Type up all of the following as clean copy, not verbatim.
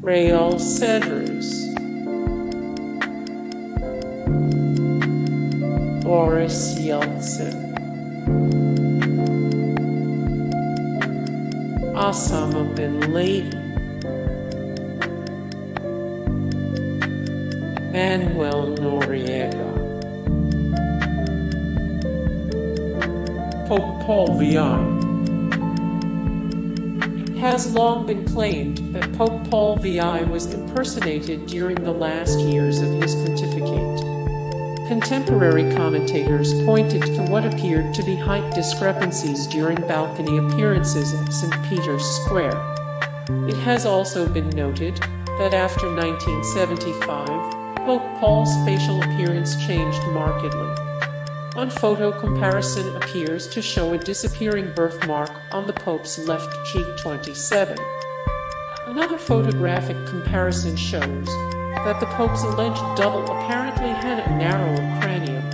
Raoul Cdras, Boris Yeltsin, Osama bin Laden, Manuel Noriega, Pope Paul VI. It has long been claimed that Pope Paul VI was impersonated during the last years of his pontificate. Contemporary commentators pointed to what appeared to be height discrepancies during balcony appearances at St. Peter's Square. It has also been noted that after 1975, Pope Paul's facial appearance changed markedly. One photo comparison appears to show a disappearing birthmark on the Pope's left cheek 27. Another photographic comparison shows that the Pope's alleged double apparently had a narrower cranium,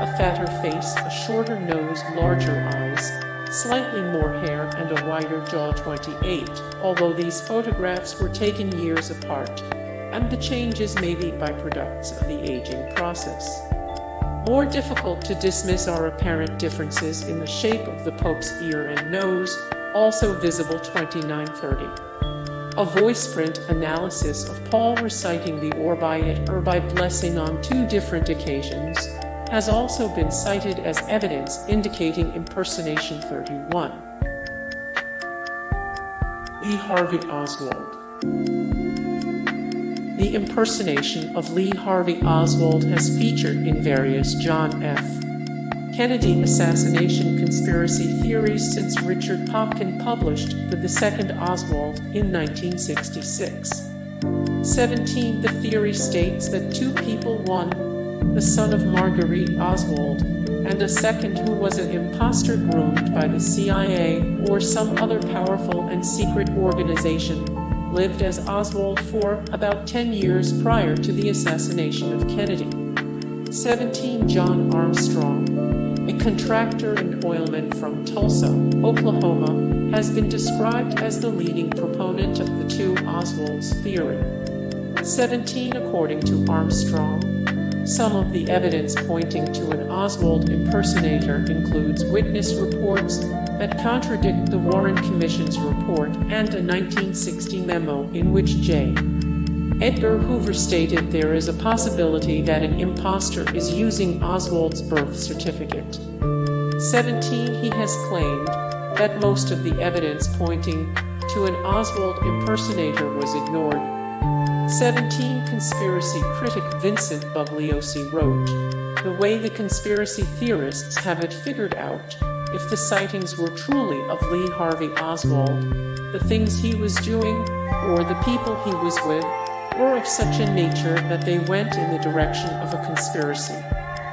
a fatter face, a shorter nose, larger eyes, slightly more hair, and a wider jaw 28, although these photographs were taken years apart, and the changes may be byproducts of the aging process. More difficult to dismiss are apparent differences in the shape of the Pope's ear and nose, also visible 2930. A voice print analysis of Paul reciting the Orbi et Urbi blessing on two different occasions has also been cited as evidence indicating impersonation 31. Lee Harvey Oswald. The impersonation of Lee Harvey Oswald has featured in various John F. Kennedy assassination conspiracy theories since Richard Popkin published The Second Oswald in 1966. 17. The theory states that two people, one, the son of Marguerite Oswald, and a second who was an imposter groomed by the CIA or some other powerful and secret organization, lived as Oswald for about 10 years prior to the assassination of Kennedy. 17. John Armstrong, a contractor and oilman from Tulsa, Oklahoma, has been described as the leading proponent of the two Oswalds theory. 17. According to Armstrong, some of the evidence pointing to an Oswald impersonator includes witness reports that contradict the Warren Commission's report and a 1960 memo in which J. Edgar Hoover stated there is a possibility that an imposter is using Oswald's birth certificate. 17. He has claimed that most of the evidence pointing to an Oswald impersonator was ignored. 17. Conspiracy critic Vincent Bugliosi wrote, "The way the conspiracy theorists have it figured out, if the sightings were truly of Lee Harvey Oswald, the things he was doing, or the people he was with, were of such a nature that they went in the direction of a conspiracy.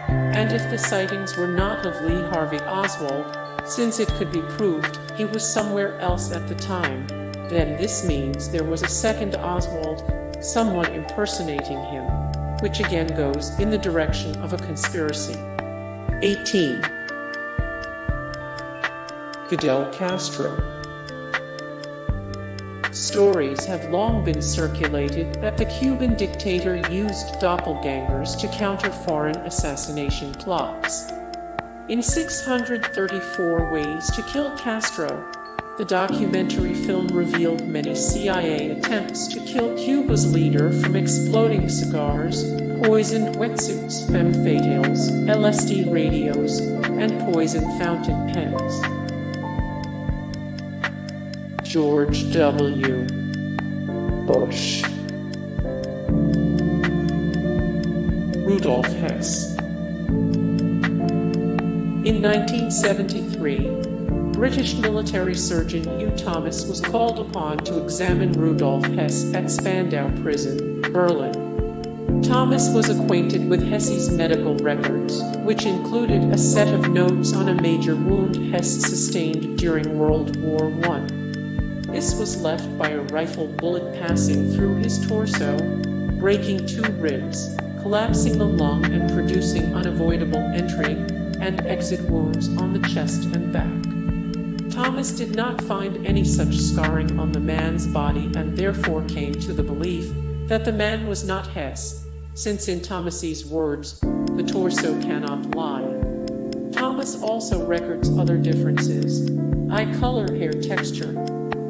And if the sightings were not of Lee Harvey Oswald, since it could be proved he was somewhere else at the time, then this means there was a second Oswald, someone impersonating him, which again goes in the direction of a conspiracy." 18. Fidel Castro. Stories have long been circulated that the Cuban dictator used doppelgangers to counter foreign assassination plots. In 634 Ways to Kill Castro, the documentary film revealed many CIA attempts to kill Cuba's leader, from exploding cigars, poisoned wetsuits, femme fatales, LSD radios, and poison fountain pens. George W. Bush. Rudolf Hess. In 1973, British military surgeon Hugh Thomas was called upon to examine Rudolf Hess at Spandau Prison, Berlin. Thomas was acquainted with Hess's medical records, which included a set of notes on a major wound Hess sustained during World War I. This was left by a rifle bullet passing through his torso, breaking two ribs, collapsing the lung and producing unavoidable entry and exit wounds on the chest and back. Thomas did not find any such scarring on the man's body and therefore came to the belief that the man was not Hess, since in Thomas's words, the torso cannot lie. Thomas also records other differences: eye color, hair texture,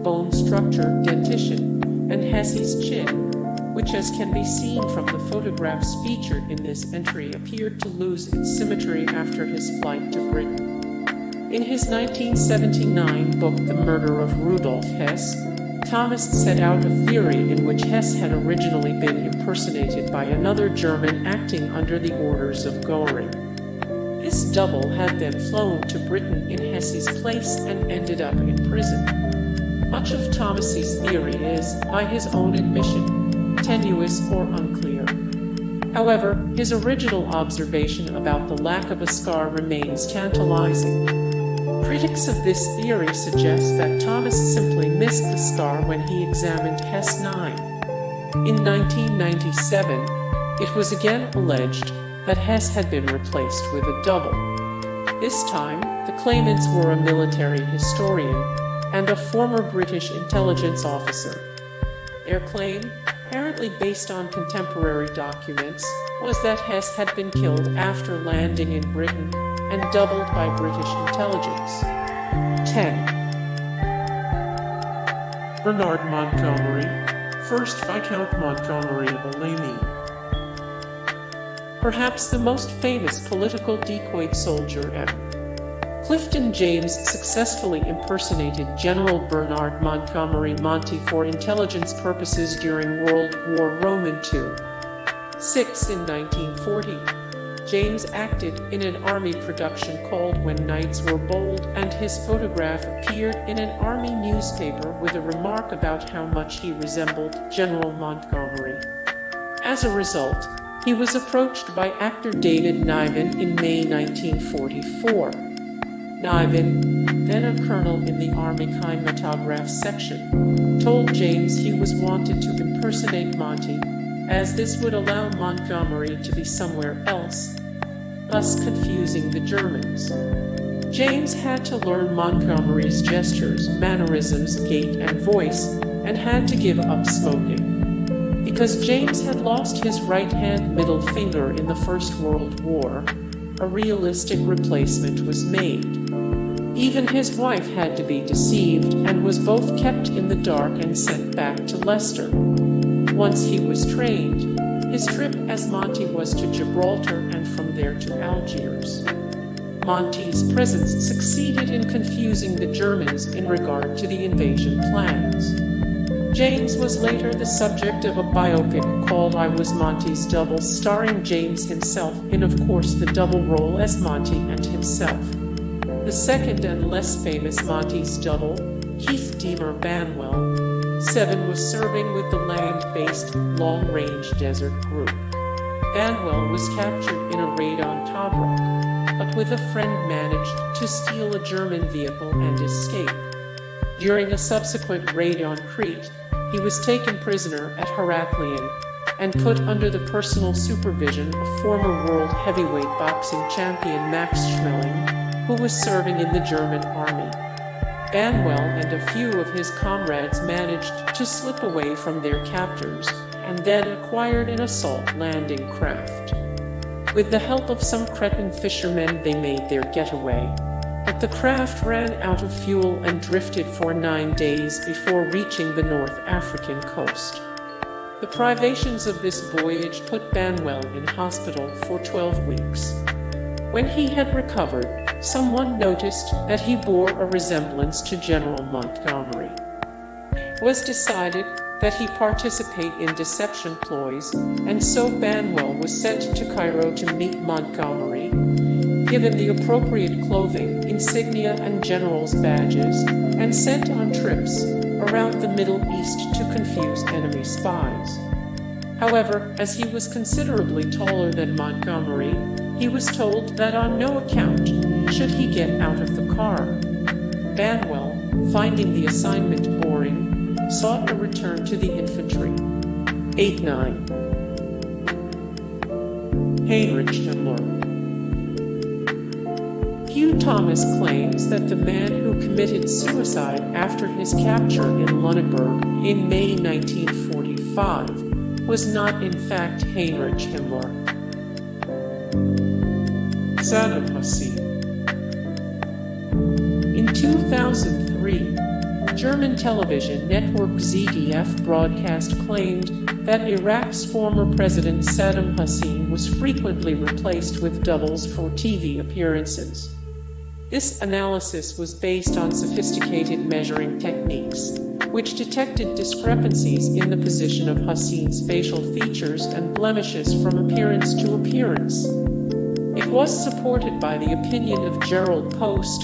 bone structure, dentition, and Hess's chin, which, as can be seen from the photographs featured in this entry, appeared to lose its symmetry after his flight to Britain. In his 1979 book The Murder of Rudolf Hess, Thomas set out a theory in which Hess had originally been impersonated by another German acting under the orders of Göring. This double had then flown to Britain in Hess's place and ended up in prison. Much of Thomas's theory is, by his own admission, tenuous or unclear. However, his original observation about the lack of a scar remains tantalizing. Critics of this theory suggest that Thomas simply missed the scar when he examined Hess 9. In 1997, it was again alleged that Hess had been replaced with a double. This time, the claimants were a military historian and a former British intelligence officer. Their claim, apparently based on contemporary documents, was that Hess had been killed after landing in Britain and doubled by British intelligence. 10. Bernard Montgomery, 1st Viscount Montgomery of Alamein. Perhaps the most famous political decoy soldier ever. Clifton James successfully impersonated General Bernard Montgomery Monty for intelligence purposes during World War II. 6. In 1940, James acted in an army production called When Nights Were Bold, and his photograph appeared in an army newspaper with a remark about how much he resembled General Montgomery. As a result, he was approached by actor David Niven in May 1944. Niven, then a colonel in the Army Kinematograph section, told James he was wanted to impersonate Monty, as this would allow Montgomery to be somewhere else, thus confusing the Germans. James had to learn Montgomery's gestures, mannerisms, gait, and voice, and had to give up smoking. Because James had lost his right-hand middle finger in the First World War, a realistic replacement was made. Even his wife had to be deceived and was both kept in the dark and sent back to Leicester. Once he was trained, his trip as Monty was to Gibraltar and from there to Algiers. Monty's presence succeeded in confusing the Germans in regard to the invasion plans. James was later the subject of a biopic called I Was Monty's Double, starring James himself in, of course, the double role as Monty and himself. The second and less famous Monty's double, Keith Deemer Banwell, 7, was serving with the land-based Long-Range Desert Group. Banwell was captured in a raid on Tobruk, but with a friend managed to steal a German vehicle and escape. During a subsequent raid on Crete, he was taken prisoner at Heraklion and put under the personal supervision of former world heavyweight boxing champion Max Schmeling, who was serving in the German army. Banwell and a few of his comrades managed to slip away from their captors and then acquired an assault landing craft. With the help of some cretin fishermen, they made their getaway, but the craft ran out of fuel and drifted for 9 days before reaching the North African coast. The privations of this voyage put Banwell in hospital for 12 weeks. When he had recovered, someone noticed that he bore a resemblance to General Montgomery. It was decided that he participate in deception ploys, and so Banwell was sent to Cairo to meet Montgomery, given the appropriate clothing, insignia, and general's badges, and sent on trips around the Middle East to confuse enemy spies. However, as he was considerably taller than Montgomery, he was told that on no account should he get out of the car. Banwell, finding the assignment boring, sought a return to the infantry. 8-9. Heinrich Himmler. Hugh Thomas claims that the man who committed suicide after his capture in Lüneburg in May 1945 was not in fact Heinrich Himmler. Saddam Hussein. In 2003, German television network ZDF broadcast claimed that Iraq's former president Saddam Hussein was frequently replaced with doubles for TV appearances. This analysis was based on sophisticated measuring techniques, which detected discrepancies in the position of Hussein's facial features and blemishes from appearance to appearance. It was supported by the opinion of Gerald Post.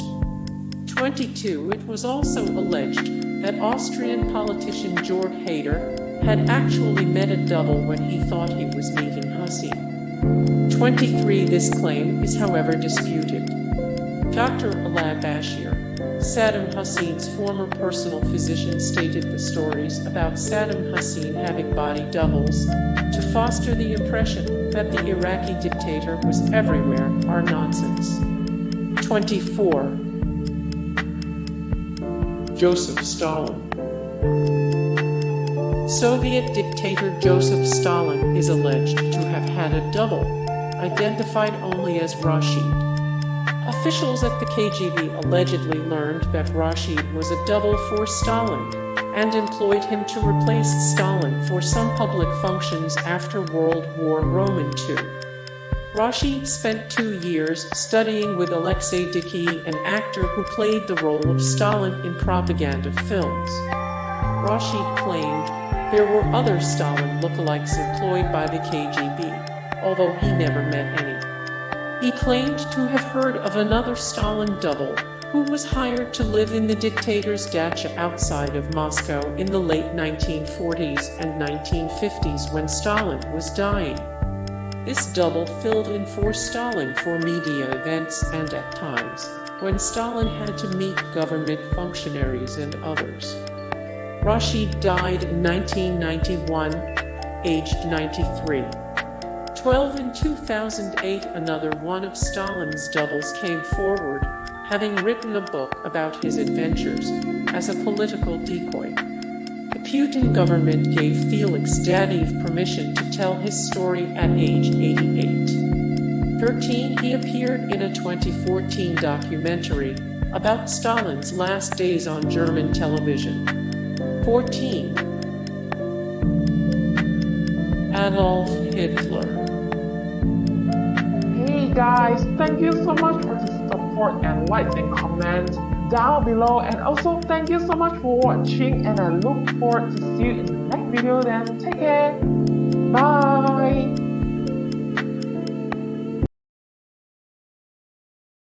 22. It was also alleged that Austrian politician Jörg Haider had actually met a double when he thought he was meeting Hussein. 23. This claim is however disputed. Dr. Al-Bashir, Saddam Hussein's former personal physician, stated the stories about Saddam Hussein having body doubles to foster the impression that the Iraqi dictator was everywhere are nonsense. 24. Joseph Stalin. Soviet dictator Joseph Stalin is alleged to have had a double, identified only as Rashid. Officials at the KGB allegedly learned that Rashid was a double for Stalin and employed him to replace Stalin for some public functions after World War II. Rashid spent 2 years studying with Alexei Decoy, an actor who played the role of Stalin in propaganda films. Rashid claimed there were other Stalin lookalikes employed by the KGB, although he never met any. He claimed to have heard of another Stalin double who was hired to live in the dictator's dacha outside of Moscow in the late 1940s and 1950s when Stalin was dying. This double filled in for Stalin for media events and at times when Stalin had to meet government functionaries and others. Rashid died in 1991, aged 93. 12. In 2008, another one of Stalin's doubles came forward, having written a book about his adventures as a political decoy. The Putin government gave Felix Dadiv permission to tell his story at age 88. 13. He appeared in a 2014 documentary about Stalin's last days on German television. 14. Adolf Hitler. Hey guys, thank you so much for the support and likes and comments down below, and also thank you so much for watching, and I look forward to see you in the next video. Then take care.